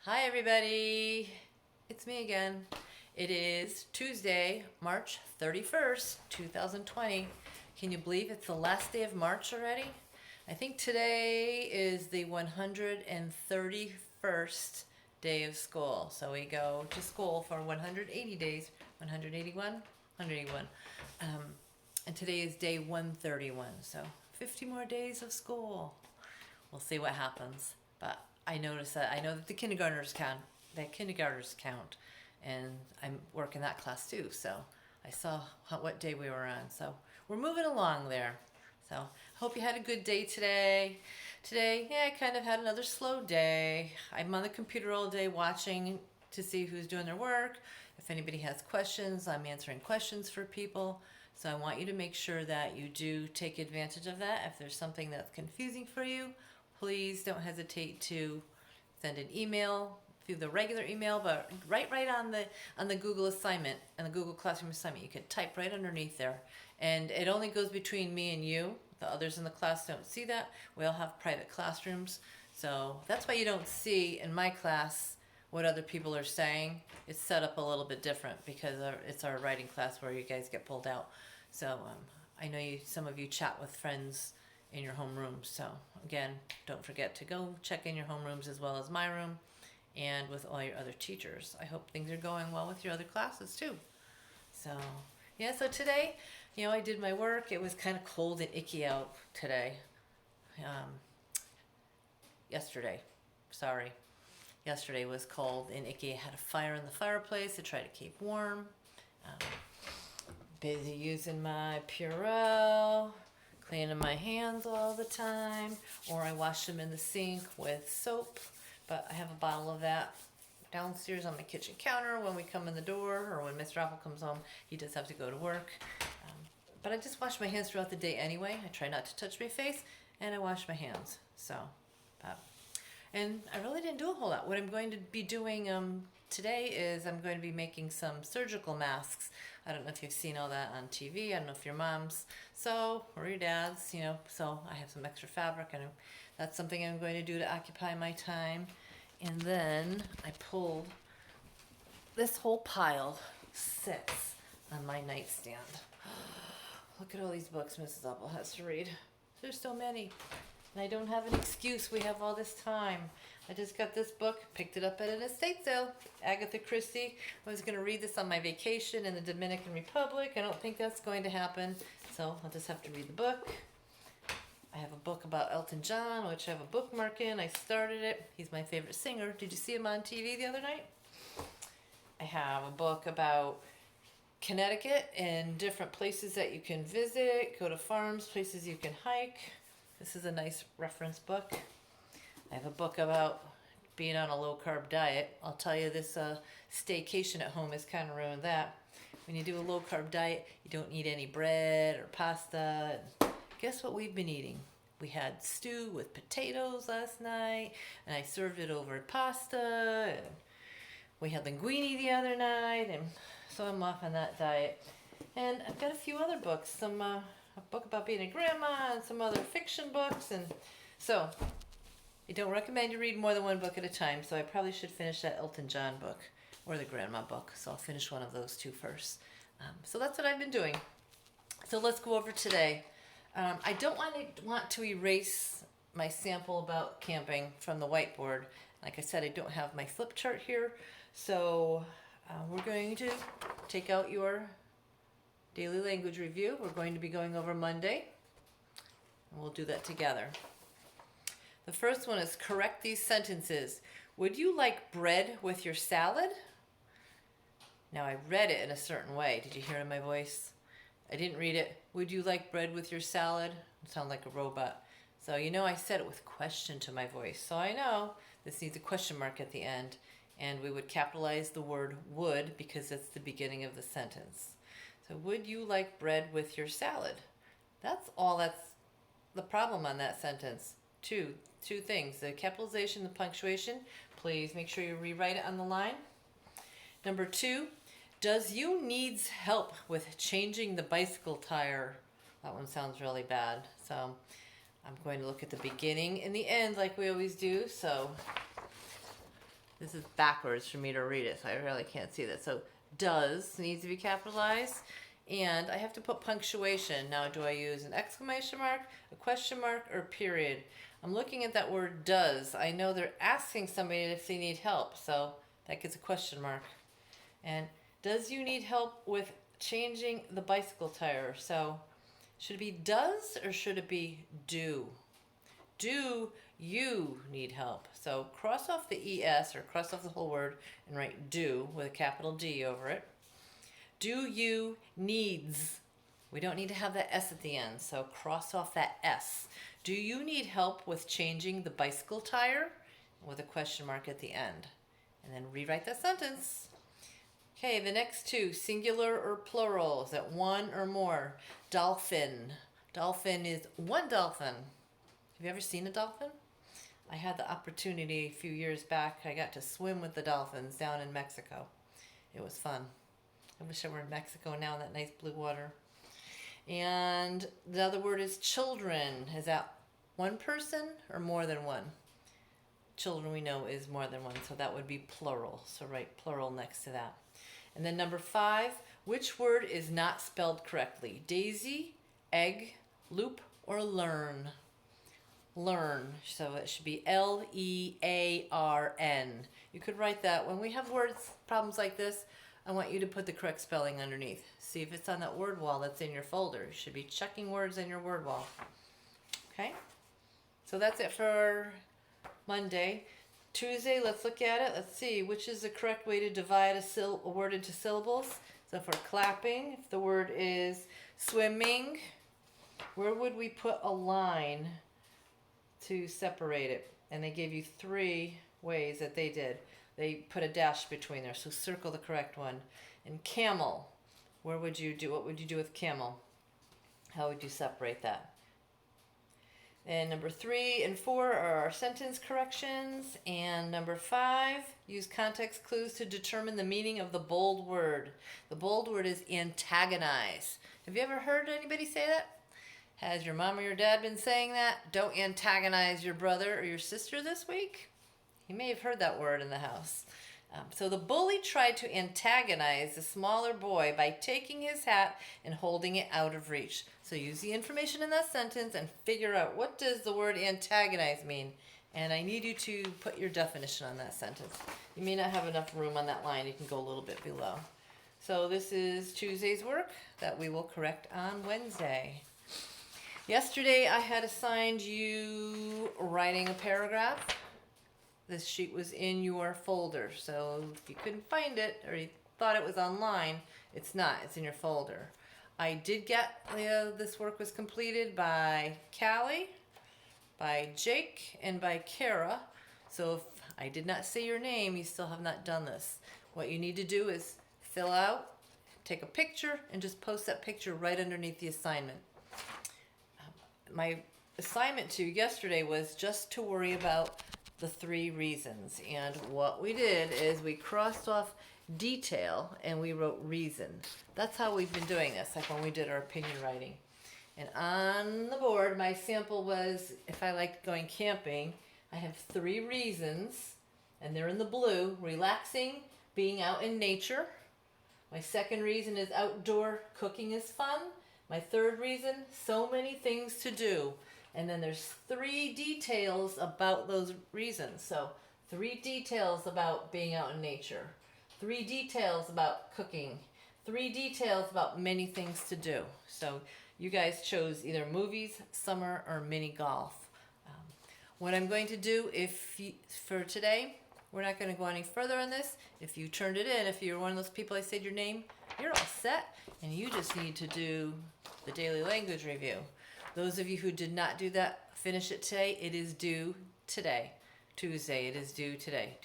Hi everybody, it's me again. It is Tuesday, March 31st, 2020. Can you believe it's the last day of March already? I think today is the 131st day of school. So we go to school for 180 days, 181, 181. And today is day 131, so 50 more days of school. We'll see what happens. But I know that the kindergartners count, and I'm working that class too. So I saw what day we were on. So we're moving along there. So hope you had a good day today. Today, yeah, I kind of had another slow day. I'm on the computer all day watching to see who's doing their work. If anybody has questions, I'm answering questions for people. So I want you to make sure that you do take advantage of that. If there's something that's confusing for you, please don't hesitate to send an email through the regular email, but right on the Google assignment and the Google Classroom assignment, you can type right underneath there. And it only goes between me and you. The others in the class don't see that. We all have private classrooms. So that's why you don't see in my class what other people are saying. It's set up a little bit different because it's our writing class where you guys get pulled out. So I know some of you chat with friends in your homerooms. So again, don't forget to go check in your homerooms as well as my room and with all your other teachers. I hope things are going well with your other classes too. So yeah, so today, I did my work. It was kind of cold and icky out today. Yesterday, sorry. Yesterday was cold and icky. I had a fire in the fireplace to try to keep warm. Um, Busy using my Purell, cleaning my hands all the time, or I wash them in the sink with soap. But I have a bottle of that downstairs on my kitchen counter when we come in the door, or when Mr. Oppel comes home. He does have to go to work. But I just wash my hands throughout the day anyway. I try not to touch my face, and I wash my hands. And I really didn't do a whole lot. What I'm going to be doing today is I'm going to be making some surgical masks. I don't know if you've seen all that on TV. I don't know if your moms or your dads, so I have some extra fabric, and that's something I'm going to do to occupy my time. And then I pulled this whole pile, sits on my nightstand. Look at all these books Mrs. Oppel has to read. There's so many. And I don't have an excuse. We have all this time. I just got this book, picked it up at an estate sale. Agatha Christie. I was going to read this on my vacation in the Dominican Republic. I don't think that's going to happen. So I'll just have to read the book. I have a book about Elton John, which I have a bookmark in. I started it. He's my favorite singer. Did you see him on TV the other night? I have a book about Connecticut and different places that you can visit, go to farms, places you can hike. This is a nice reference book. I have a book about being on a low-carb diet. I'll tell you, this staycation at home has kind of ruined that. When you do a low-carb diet, you don't eat any bread or pasta. Guess what we've been eating? We had stew with potatoes last night, and I served it over pasta, and we had linguine the other night, and so I'm off on that diet. And I've got a few other books, a book about being a grandma and some other fiction books. And so I don't recommend you read more than one book at a time, so I probably should finish that Elton John book or the grandma book. So I'll finish one of those two first. So that's what I've been doing. So let's go over today. I don't want to erase my sample about camping from the whiteboard. Like I said, I don't have my flip chart here. So we're going to take out your daily language review. We're going to be going over Monday, and we'll do that together. The first one is correct these sentences. Would you like bread with your salad? Now I read it in a certain way. Did you hear it in my voice? I didn't read it. Would you like bread with your salad? It sounded like a robot. So I said it with question to my voice. So I know this needs a question mark at the end. And we would capitalize the word would because it's the beginning of the sentence. So would you like bread with your salad? That's the problem on that sentence. Two things, the capitalization, the punctuation. Please make sure you rewrite it on the line. Number 2, does you needs help with changing the bicycle tire? That one sounds really bad. So I'm going to look at the beginning and the end like we always do. So This is backwards for me to read it, so I really can't see that. So does needs to be capitalized. And I have to put punctuation. Now, do I use an exclamation mark, a question mark, or a period? I'm looking at that word does. I know they're asking somebody if they need help, so that gets a question mark. And does you need help with changing the bicycle tire? So should it be does or should it be do? Do you need help? So cross off the ES or cross off the whole word and write do with a capital D over it. Do you needs? We don't need to have that S at the end, so cross off that S. Do you need help with changing the bicycle tire? With a question mark at the end. And then rewrite that sentence. Okay, the next two, singular or plural. Is that one or more? Dolphin. Dolphin is one dolphin. Have you ever seen a dolphin? I had the opportunity a few years back. I got to swim with the dolphins down in Mexico. It was fun. I wish I were in Mexico now in that nice blue water. And the other word is children. Is that one person or more than one? Children we know is more than one, so that would be plural. So write plural next to that. And then number 5, which word is not spelled correctly? Daisy, egg, loop, or learn? Learn. So it should be Learn. You could write that. When we have words problems like this, I want you to put the correct spelling underneath. See if it's on that word wall that's in your folder. You should be checking words in your word wall. Okay? So that's it for Monday. Tuesday, let's look at it. Let's see, which is the correct way to divide a word into syllables? So for clapping, if the word is swimming, where would we put a line to separate it? And they gave you 3 ways that they did. They put a dash between there, so circle the correct one. And camel, what would you do with camel? How would you separate that? And number 3 and 4 are our sentence corrections. And number 5, use context clues to determine the meaning of the bold word. The bold word is antagonize. Have you ever heard anybody say that? Has your mom or your dad been saying that? Don't antagonize your brother or your sister this week? You may have heard that word in the house. So the bully tried to antagonize the smaller boy by taking his hat and holding it out of reach. So use the information in that sentence and figure out, what does the word antagonize mean? And I need you to put your definition on that sentence. You may not have enough room on that line. You can go a little bit below. So this is Tuesday's work that we will correct on Wednesday. Yesterday I had assigned you writing a paragraph. This sheet was in your folder, so if you couldn't find it or you thought it was online, it's not. It's in your folder. I did get this work was completed by Callie, by Jake, and by Kara. So if I did not say your name, you still have not done this. What you need to do is fill out, take a picture, and just post that picture right underneath the assignment. My assignment to you yesterday was just to worry about the 3 reasons. And what we did is we crossed off detail and we wrote reason. That's how we've been doing this, like when we did our opinion writing. And on the board, my sample was, if I liked going camping, I have 3 reasons, and they're in the blue: relaxing, being out in nature. My second reason is outdoor cooking is fun. My third reason, so many things to do. And then there's 3 details about those reasons. So 3 details about being out in nature, 3 details about cooking, 3 details about many things to do. So you guys chose either movies, summer, or mini golf. What I'm going to do for today, we're not going to go any further on this. If you turned it in, if you're one of those people I said your name, you're all set. And you just need to do the daily language review. Those of you who did not do that, finish it today. It is due today. Tuesday, it is due today.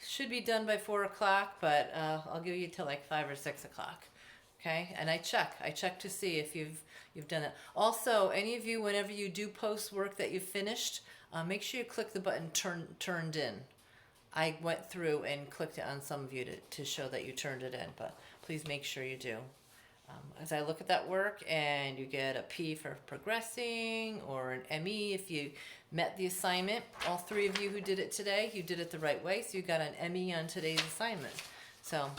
Should be done by 4 o'clock, but I'll give you till like 5 or 6 o'clock. Okay? And I check to see if you've done that. Also, any of you, whenever you do post work that you've finished, make sure you click the button turned in. I went through and clicked it on some of you to show that you turned it in, but please make sure you do. As I look at that work and you get a P for progressing or an ME if you met the assignment. All three of you who did it today, you did it the right way, so you got an Emmy on today's assignment. So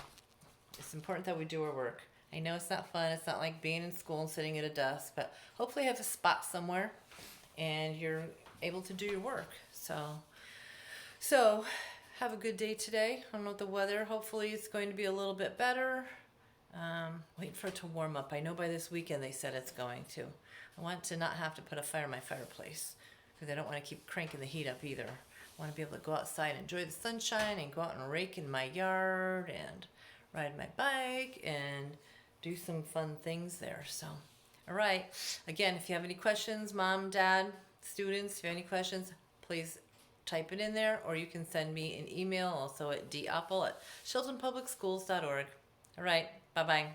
it's important that we do our work. I know it's not fun. It's not like being in school and sitting at a desk, but hopefully you have a spot somewhere and you're able to do your work. So have a good day today. I don't know what the weather, hopefully it's going to be a little bit better. Waiting for it to warm up. I know by this weekend they said it's going to. I want to not have to put a fire in my fireplace because I don't want to keep cranking the heat up either. I want to be able to go outside and enjoy the sunshine and go out and rake in my yard and ride my bike and do some fun things there. So, all right. Again, if you have any questions, mom, dad, students, if you have any questions, please type it in there, or you can send me an email also at doppel@sheltonpublicschools.org. All right. Bye-bye.